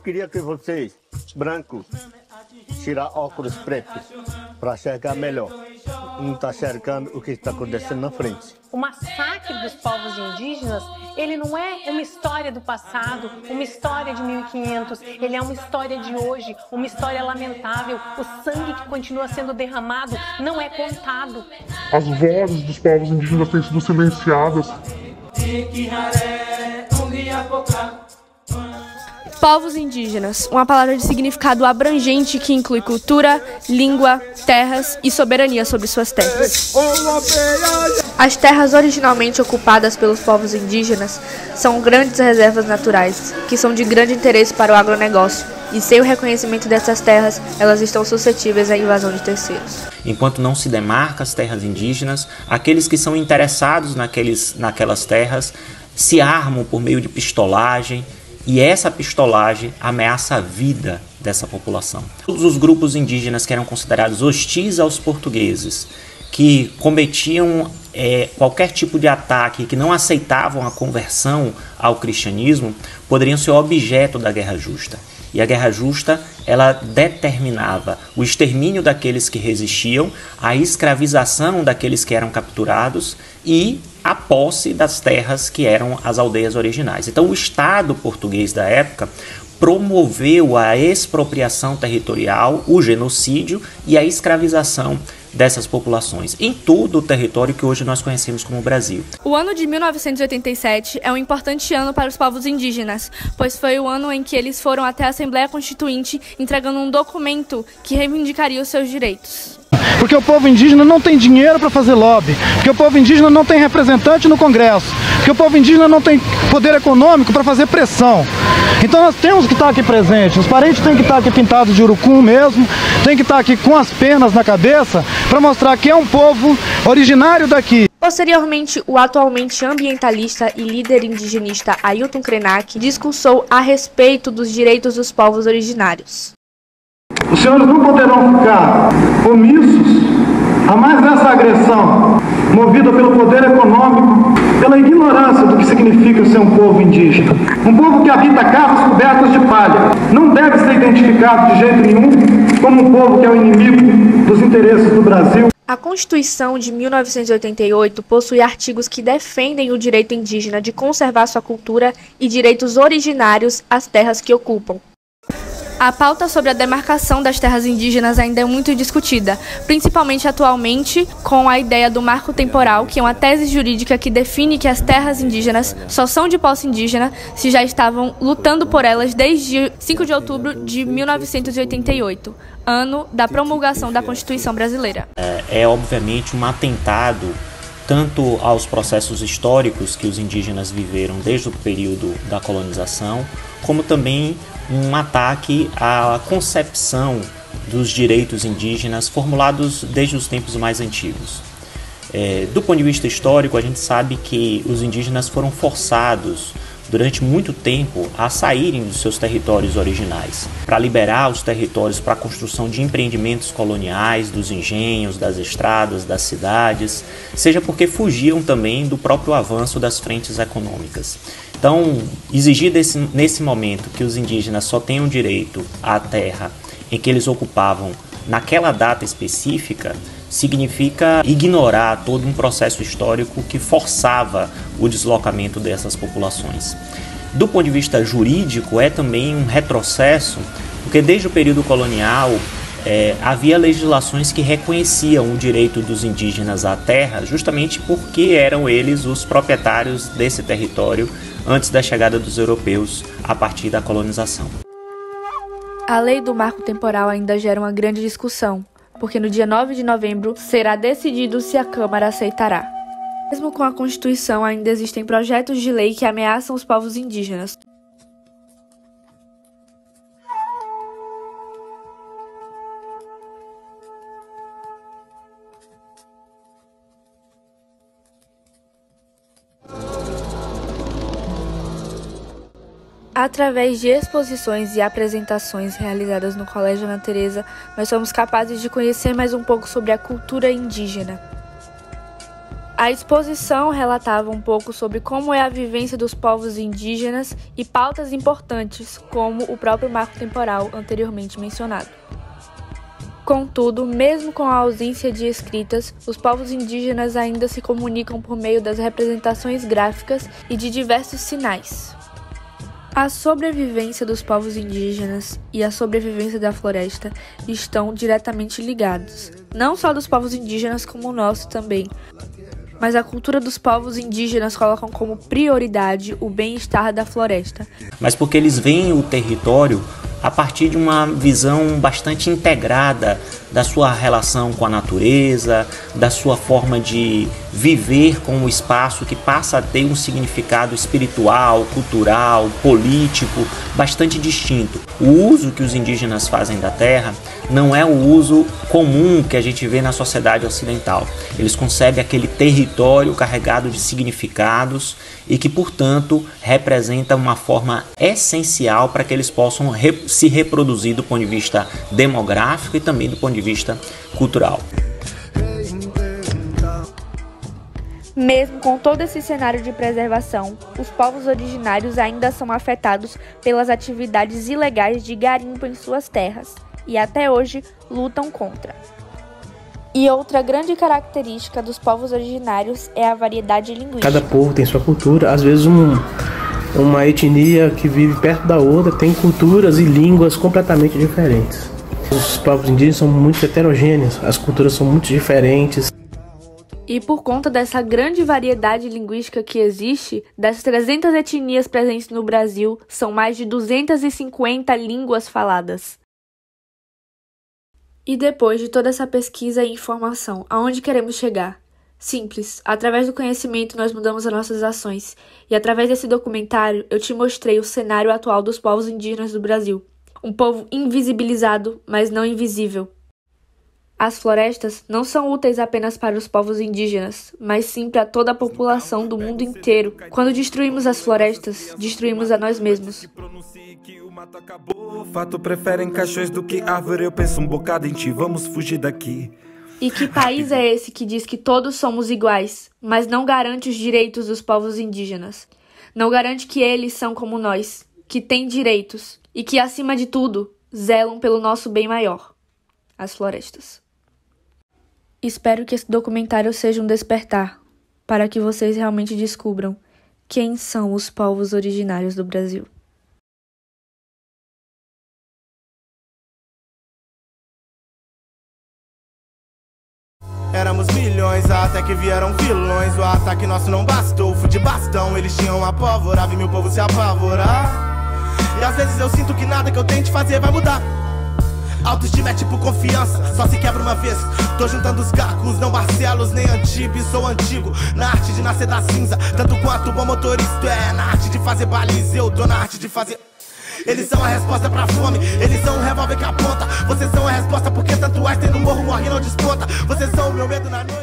Eu queria que vocês, brancos, tirar óculos pretos para enxergar melhor. Não está enxergando o que está acontecendo na frente. O massacre dos povos indígenas, ele não é uma história do passado, uma história de 1500, ele é uma história de hoje, uma história lamentável. O sangue que continua sendo derramado não é contado. As vozes dos povos indígenas têm sido silenciadas. Povos indígenas, uma palavra de significado abrangente que inclui cultura, língua, terras e soberania sobre suas terras. As terras originalmente ocupadas pelos povos indígenas são grandes reservas naturais, que são de grande interesse para o agronegócio, e sem o reconhecimento dessas terras, elas estão suscetíveis à invasão de terceiros. Enquanto não se demarca as terras indígenas, aqueles que são interessados naquelas terras se armam por meio de pistolagem, e essa pistolagem ameaça a vida dessa população. Todos os grupos indígenas que eram considerados hostis aos portugueses, que cometiam qualquer tipo de ataque, que não aceitavam a conversão ao cristianismo, poderiam ser objeto da Guerra Justa. E a Guerra Justa, ela determinava o extermínio daqueles que resistiam, a escravização daqueles que eram capturados e a posse das terras que eram as aldeias originais. Então o Estado português da época promoveu a expropriação territorial, o genocídio e a escravização dessas populações em todo o território que hoje nós conhecemos como Brasil. O ano de 1987 é um importante ano para os povos indígenas, pois foi o ano em que eles foram até a Assembleia Constituinte entregando um documento que reivindicaria os seus direitos. Porque o povo indígena não tem dinheiro para fazer lobby, porque o povo indígena não tem representante no Congresso, porque o povo indígena não tem poder econômico para fazer pressão. Então nós temos que estar aqui presentes, os parentes têm que estar aqui pintados de urucum mesmo, tem que estar aqui com as penas na cabeça para mostrar que é um povo originário daqui. Posteriormente, o atualmente ambientalista e líder indigenista Ailton Krenak discursou a respeito dos direitos dos povos originários. Os senhores não poderão ficar omissos a mais essa agressão movida pelo poder econômico, pela ignorância do que significa ser um povo indígena. Um povo que habita casas cobertas de palha. Não deve ser identificado de jeito nenhum como um povo que é o inimigo dos interesses do Brasil. A Constituição de 1988 possui artigos que defendem o direito indígena de conservar sua cultura e direitos originários às terras que ocupam. A pauta sobre a demarcação das terras indígenas ainda é muito discutida, principalmente atualmente com a ideia do marco temporal, que é uma tese jurídica que define que as terras indígenas só são de posse indígena se já estavam lutando por elas desde 5 de outubro de 1988, ano da promulgação da Constituição brasileira. É obviamente um atentado tanto aos processos históricos que os indígenas viveram desde o período da colonização, como também um ataque à concepção dos direitos indígenas formulados desde os tempos mais antigos. Do ponto de vista histórico, a gente sabe que os indígenas foram forçados durante muito tempo a saírem dos seus territórios originais, para liberar os territórios para a construção de empreendimentos coloniais, dos engenhos, das estradas, das cidades, seja porque fugiam também do próprio avanço das frentes econômicas. Então, exigir nesse momento que os indígenas só tenham direito à terra em que eles ocupavam naquela data específica significa ignorar todo um processo histórico que forçava o deslocamento dessas populações. Do ponto de vista jurídico, é também um retrocesso, porque desde o período colonial havia legislações que reconheciam o direito dos indígenas à terra, justamente porque eram eles os proprietários desse território antes da chegada dos europeus a partir da colonização. A lei do marco temporal ainda gera uma grande discussão, porque no dia 9 de novembro será decidido se a Câmara aceitará. Mesmo com a Constituição, ainda existem projetos de lei que ameaçam os povos indígenas. Através de exposições e apresentações realizadas no Colégio Ana Teresa, nós somos capazes de conhecer mais um pouco sobre a cultura indígena. A exposição relatava um pouco sobre como é a vivência dos povos indígenas e pautas importantes, como o próprio marco temporal anteriormente mencionado. Contudo, mesmo com a ausência de escritas, os povos indígenas ainda se comunicam por meio das representações gráficas e de diversos sinais. A sobrevivência dos povos indígenas e a sobrevivência da floresta estão diretamente ligados, não só dos povos indígenas como o nosso também, mas a cultura dos povos indígenas colocam como prioridade o bem-estar da floresta. Mas porque eles veem o território a partir de uma visão bastante integrada da sua relação com a natureza, da sua forma de viver com o espaço, que passa a ter um significado espiritual, cultural, político bastante distinto. O uso que os indígenas fazem da terra não é o uso comum que a gente vê na sociedade ocidental. Eles concebem aquele território carregado de significados e que, portanto, representa uma forma essencial para que eles possam se reproduzir do ponto de vista demográfico e também do ponto de vista cultural. Mesmo com todo esse cenário de preservação, os povos originários ainda são afetados pelas atividades ilegais de garimpo em suas terras e até hoje lutam contra. E outra grande característica dos povos originários é a variedade linguística. Cada povo tem sua cultura, às vezes uma etnia que vive perto da outra tem culturas e línguas completamente diferentes. Os povos indígenas são muito heterogêneos, as culturas são muito diferentes. E por conta dessa grande variedade linguística que existe, das 300 etnias presentes no Brasil, são mais de 250 línguas faladas. E depois de toda essa pesquisa e informação, aonde queremos chegar? Simples, através do conhecimento nós mudamos as nossas ações. E através desse documentário eu te mostrei o cenário atual dos povos indígenas do Brasil. Um povo invisibilizado, mas não invisível. As florestas não são úteis apenas para os povos indígenas, mas sim para toda a população do mundo inteiro. Quando destruímos as florestas, destruímos a nós mesmos. Fato preferem caixões do que árvore, eu penso um bocado em ti, vamos fugir daqui. E que país é esse que diz que todos somos iguais, mas não garante os direitos dos povos indígenas? Não garante que eles são como nós, que têm direitos e que, acima de tudo, zelam pelo nosso bem maior, as florestas. Espero que esse documentário seja um despertar, para que vocês realmente descubram quem são os povos originários do Brasil. Éramos milhões, até que vieram vilões. O ataque nosso não bastou, fui de bastão. Eles tinham a pólvora, vi meu povo se apavorar. E às vezes eu sinto que nada que eu tente fazer vai mudar. Autoestima é tipo confiança, só se quebra uma vez. Tô juntando os cacos, não Barcelos nem Antibes. Sou antigo, na arte de nascer da cinza, tanto quanto bom motorista é na arte de fazer baliza. Eu tô na arte de fazer. Eles são a resposta pra fome, eles são o revólver que aponta. Vocês são a resposta porque tanto Einstein no morro morre e não desponta. Vocês são o meu medo na noite.